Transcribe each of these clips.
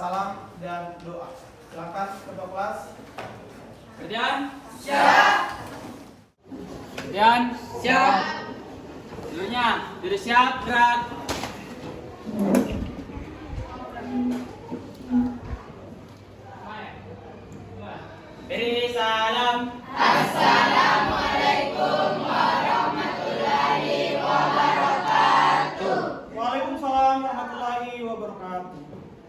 salam dan doa. Silakan ketua kelas. Kemudian siap. Kemudian siap. Dulunya, diri siap, gerak. Beri salam. Assalamualaikum warahmatullahi wabarakatuh. Waalaikumsalam warahmatullahi wabarakatuh.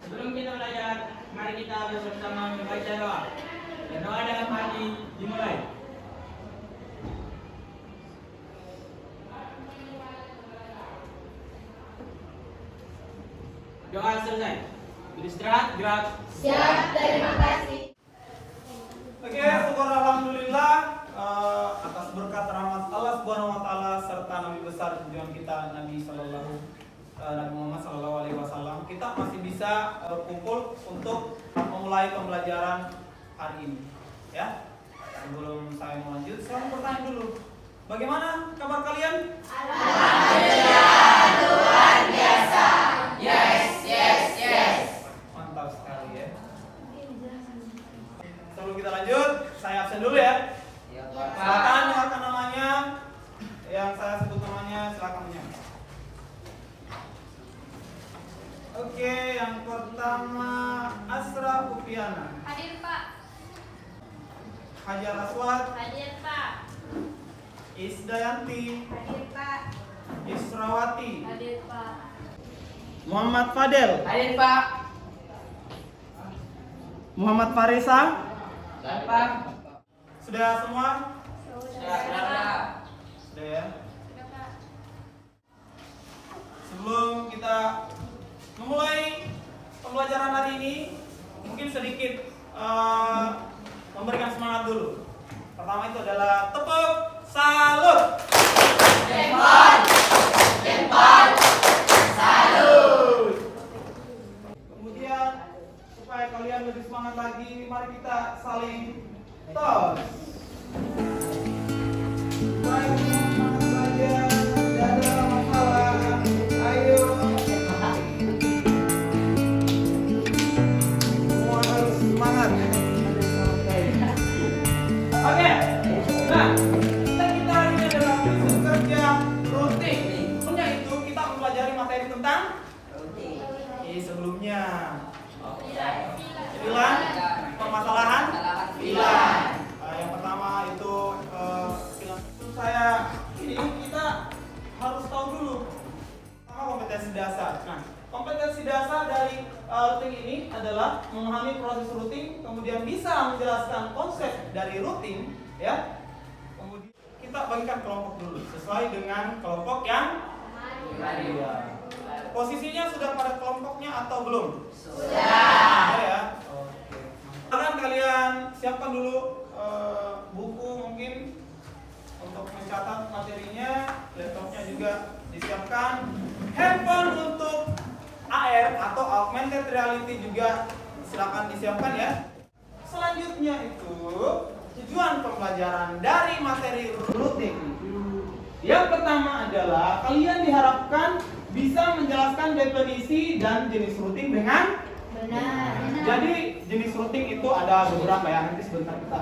Sebelum kita belajar, mari kita bersama membaca doa. Dan doa dalam hati dimulai. Doa selesai. Beristirahat, gerak. Siap, terima kasih. Oke, syukur alhamdulillah atas berkat rahmat Allah Subhanahu wa taala serta nabi besar junjungan kita Nabi Muhammad sallallahu alaihi wasallam, kita masih bisa berkumpul untuk memulai pembelajaran hari ini. Ya. Sebelum saya melanjut, saya mau bertanya dulu. Bagaimana kabar kalian? Alhamdulillah, luar biasa. Yes. Mantap sekali ya. Sebelum kita lanjut, saya absen dulu ya. Silakan dengarkan namanya. Yang saya sebut namanya silakan menyapa. Oke, yang pertama Asra Upiana, Hadir Pak. Hajar Aswad, Hadir Pak. Isdayanti, Hadir Pak. Israwati, Hadir Pak. Muhammad Fadel, Hadir Pak. Muhammad Farisa. Hadir Pak. Sudah semua? Sudah Sudah. Sudah ya. Sudah Pak. Sebelum kita memulai pembelajaran hari ini, mungkin sedikit memberikan semangat dulu. Pertama itu adalah tepuk salut. Jempol, salut. Kemudian supaya kalian lebih semangat lagi, mari kita saling tos. Supaya semangat belajar, tidak ada masalah. Ayo. Semua harus semangat. Oke. Nah, kita hari ini adalah prinsip kerja rutin. Sebelumnya itu kita mempelajari materi tentang sebelumnya bilang permasalahan bilang. Yang pertama itu bilang. Saya ini kita harus tahu dulu apa kompetensi dasar. Nah, kompetensi dasar dari routing ini adalah memahami proses routing, kemudian bisa menjelaskan konsep dari routing, ya. Kemudian kita bagikan kelompok dulu sesuai dengan kelompok yang ya. Posisinya sudah pada kelompoknya atau belum? Sudah ya. Oke. Sekarang kalian siapkan dulu buku mungkin untuk mencatat materinya, laptopnya juga disiapkan, handphone untuk AR atau augmented reality juga silakan disiapkan ya. Selanjutnya itu tujuan pembelajaran dari materi routing. Yang pertama adalah kalian diharapkan bisa menjelaskan definisi dan jenis routing dengan Benar. Jadi jenis routing itu ada beberapa ya, nanti sebentar kita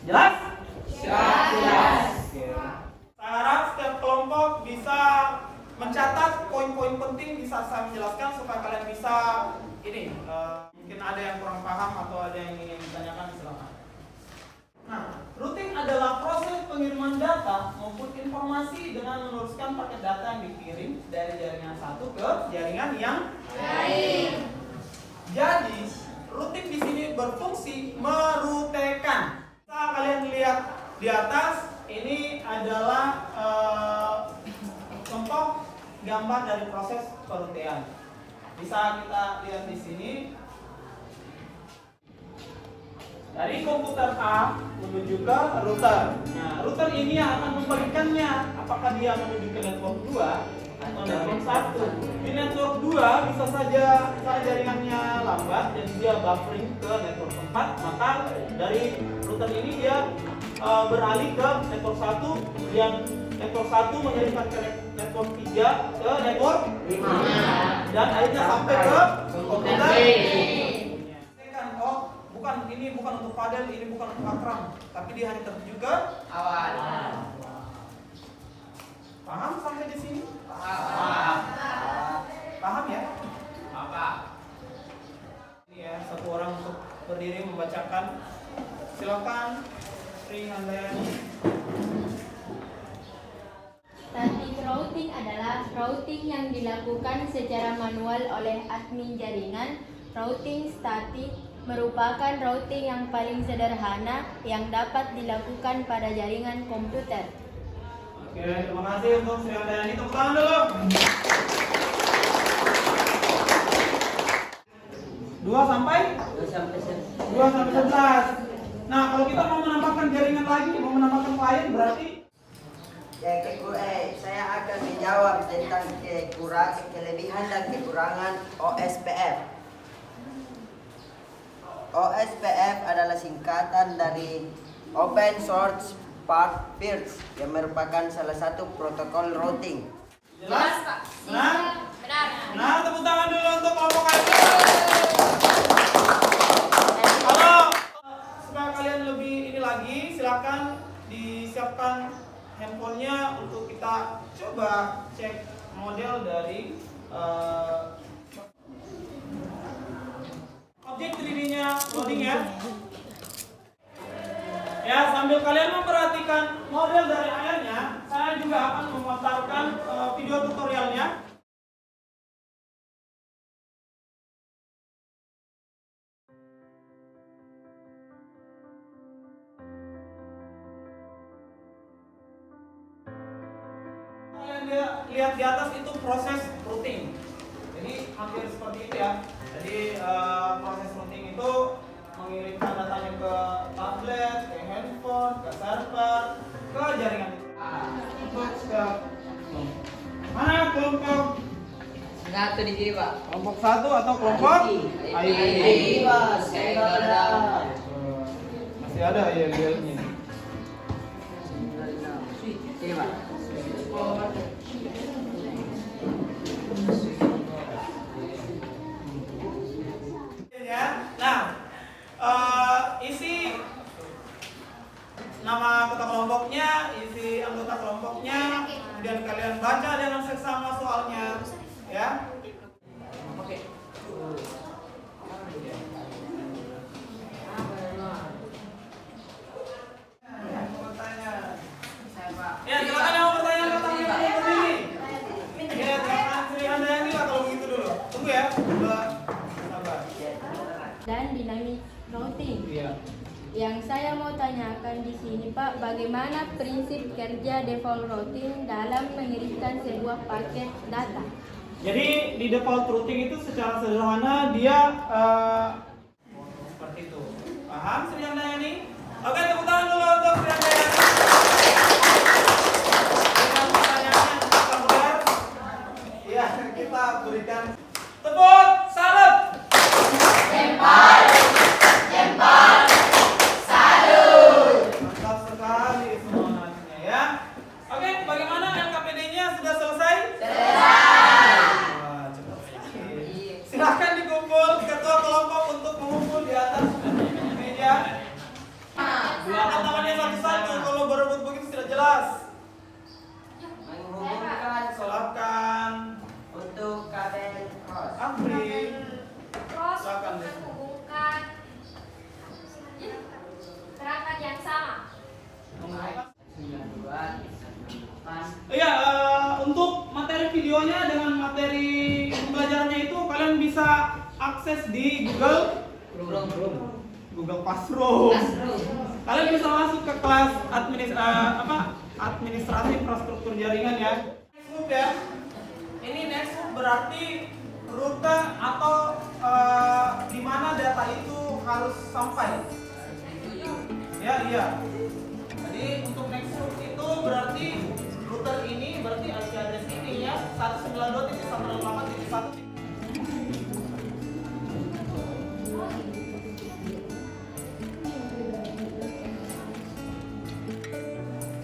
jelas? Jelas. Oke. Saya harap setiap kelompok bisa mencatat poin-poin penting, bisa saya menjelaskan supaya kalian bisa ini mungkin ada yang kurang paham atau ada yang ingin ditanyakan, silakan. Nah, routing adalah proses pengiriman data maupun informasi dengan meneruskan paket data yang dikirim dari jaringan satu ke jaringan yang lain. Jadi, routing di sini berfungsi merutekan. Bisa kalian lihat di atas, ini adalah contoh gambar dari proses perutian. Bisa kita lihat di sini. Dari komputer A menuju ke router. Nah, router ini yang akan memberikannya apakah dia menuju ke network 2 atau network 1. Di network 2 bisa saja jaringannya lambat dan dia buffering ke network 4, maka dari router ini dia beralih ke network 1 yang network 1 mengirimkan ke network 3 ke network 5 dan akhirnya sampai ke komputer untuk Fadel ini bukan untuk Akram, tapi dia hanya tertuju ke Awan. paham sampai di sini? Paham. Paham ya? Paham. Ini ya, satu orang untuk berdiri membacakan. Silakan Sri Handayani. Static routing adalah routing yang dilakukan secara manual oleh admin jaringan. Routing statik merupakan routing yang paling sederhana yang dapat dilakukan pada jaringan komputer. Oke, terima kasih untuk Sri Handayani. Tepuk tangan dulu. 2 sampai 11. Nah, kalau kita mau menambahkan jaringan lagi, mau menambahkan klien berarti Saya akan menjawab tentang kelebihan dan kekurangan OSPF. OSPF adalah singkatan dari Open Source Part Peers yang merupakan salah satu protokol routing. jelas? Pak. Benar? Benar. Nah, tepuk tangan dulu untuk kelompok kalian. Kalau supaya kalian lebih ini lagi, silakan disiapkan handphonenya untuk kita coba cek model dari objek 3D-nya loading ya. Ya, sambil kalian memperhatikan model dari ayahnya, saya juga akan memutarkan video tutorialnya. Kalian lihat di atas itu proses routing. Jadi hampir seperti itu ya. Jadi proses routing itu mengirimkan datanya ke tablet, ke handphone, ke server, ke jaringan. Untuk mana kelompok Satu di sini, Pak. kelompok 1 atau kelompok ID. Saya enggak ada. Masih ada ya belnya. Sini, Pak. Ya. Nah, isi nama anggota kelompoknya, isi anggota kelompoknya, kemudian kalian baca dengan seksama soalnya, ya. Oke. Saya, Pak. Ya, silakan yang mau bertanya pertanyaan berdiri. Ya, silakan Sri Handayani lah kalau begitu dulu. Tunggu ya, Mbak. Sabar. Dan dynamic routing. Iya. Yang saya mau tanyakan di sini Pak, bagaimana prinsip kerja default routing dalam mengirimkan sebuah paket data? Jadi di default routing itu secara sederhana dia seperti itu. Paham Sri Handayani? Oke, tepuk tangan dulu untuk Sri Handayani. Dengan pertanyaannya kita mudah. Ya, kita berikan tepuk salut. Mantap sekali semuanya ya. Oke, bagaimana LKPD-nya sudah selesai? Wah, cepat sekali. Silahkan dikumpul ketua kelompok untuk mengumpul di atas meja. Angkat tangannya satu-satu. Kalau berebut begitu tidak jelas. Menghubungkan Silakan. untuk kabel cross. Amri. Cross Silakan, untuk Dek. menghubungkan perangkat yang sama. Iya, untuk materi videonya dengan materi pembelajarannya itu kalian bisa akses di Google Classroom. Kalian bisa masuk ke kelas administrasi infrastruktur jaringan ya. Next move ya. Ini next move berarti rute atau di mana data itu harus sampai. Ya, iya. Jadi untuk next move itu berarti router ini berarti IP address ini ya 192.168.1.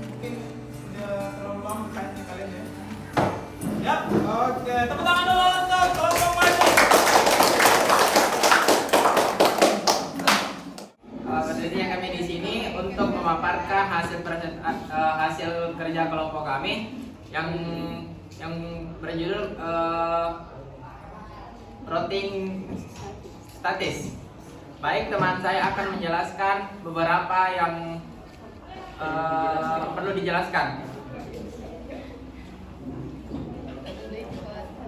Mungkin sudah terlalu lama kayaknya kalian ya. Yap, oke. Tepuk tangan dulu untuk kelompok maju. memaparkan hasil kerja kelompok kami yang berjudul routing statis. Baik, teman saya akan menjelaskan beberapa yang perlu dijelaskan.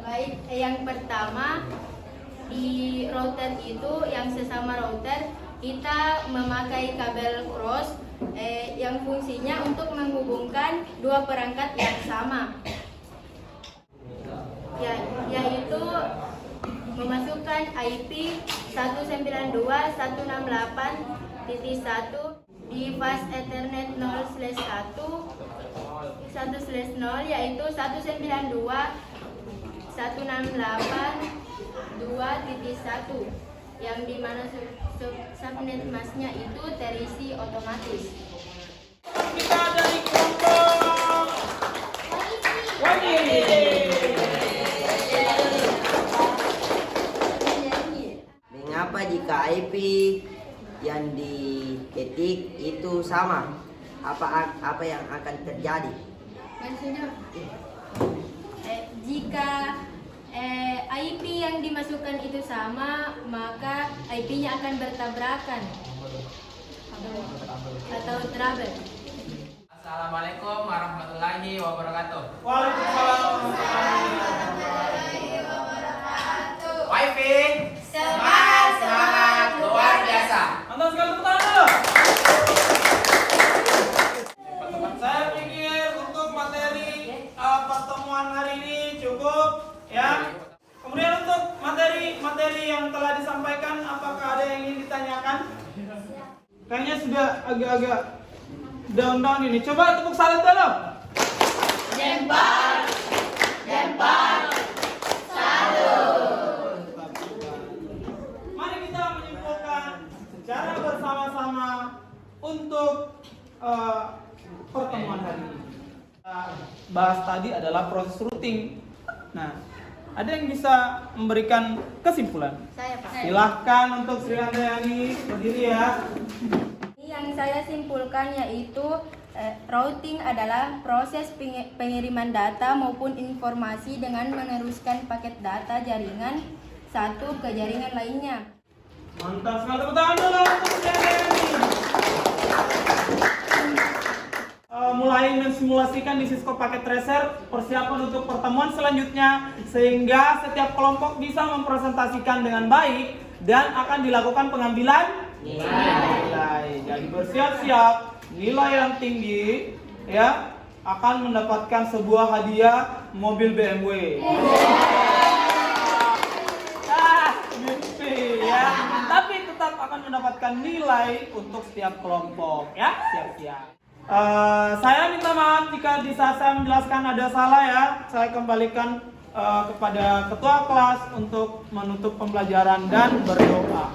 Baik, yang pertama di router itu yang sesama router kita memakai kabel cross yang fungsinya untuk menghubungkan dua perangkat yang sama, yaitu memasukkan IP 192.168.1 di fast Ethernet 0/1/0 yaitu 192.168.2.1 yang dimana subnet masknya itu terisi otomatis. Kita dari kelompok WiFi. Mengapa jika IP yang diketik itu sama? Apa yang akan terjadi? Maksudnya jika IP yang dimasukkan itu sama, maka IP-nya akan bertabrakan atau trouble. Assalamualaikum warahmatullahi wabarakatuh. Waalaikumsalam. WiFi semangat luar biasa. Mantap sekali, tepuk tangan dulu. Teman-teman, saya pikir untuk materi pertemuan hari ini cukup ya. Kemudian untuk materi yang telah disampaikan, apakah ada yang ingin ditanyakan? Kayaknya sudah agak-agak down ini. Coba tepuk salut dulu. Jempol, salut. Mari kita menyimpulkan secara bersama-sama untuk pertemuan hari ini. Kita bahas tadi adalah proses routing. Nah, ada yang bisa memberikan kesimpulan? Saya Pak. Silahkan untuk Sri Handayani berdiri ya. Yang saya simpulkan yaitu routing adalah proses pengiriman data maupun informasi dengan meneruskan paket data jaringan satu ke jaringan lainnya. Mantap sekali, tepuk tangan dulu untuk Sri Handayani. Mulai mensimulasikan di Cisco Packet Tracer, persiapan untuk pertemuan selanjutnya sehingga setiap kelompok bisa mempresentasikan dengan baik dan akan dilakukan pengambilan nilai. Jadi bersiap-siap, nilai yang tinggi ya akan mendapatkan sebuah hadiah mobil BMW. Mimpi ya. Tapi tetap akan mendapatkan nilai untuk setiap kelompok ya. Siap-siap. Saya minta maaf jika di saat saya menjelaskan ada salah ya. Saya kembalikan kepada ketua kelas untuk menutup pembelajaran dan berdoa.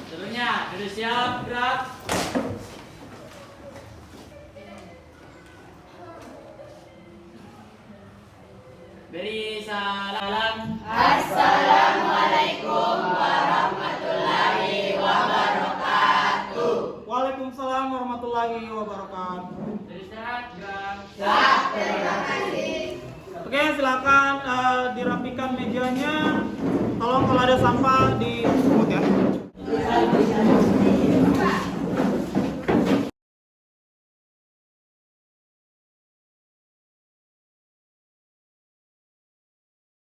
Seluruhnya, sudah siap, gerak. Beri salam. Assalamualaikum warahmatullahi wabarakatuh. Waalaikumsalam warahmatullahi wabarakatuh. Dari istirahat, gerak. Terima kasih. Oke, silakan dirapikan mejanya. Tolong kalau ada sampah di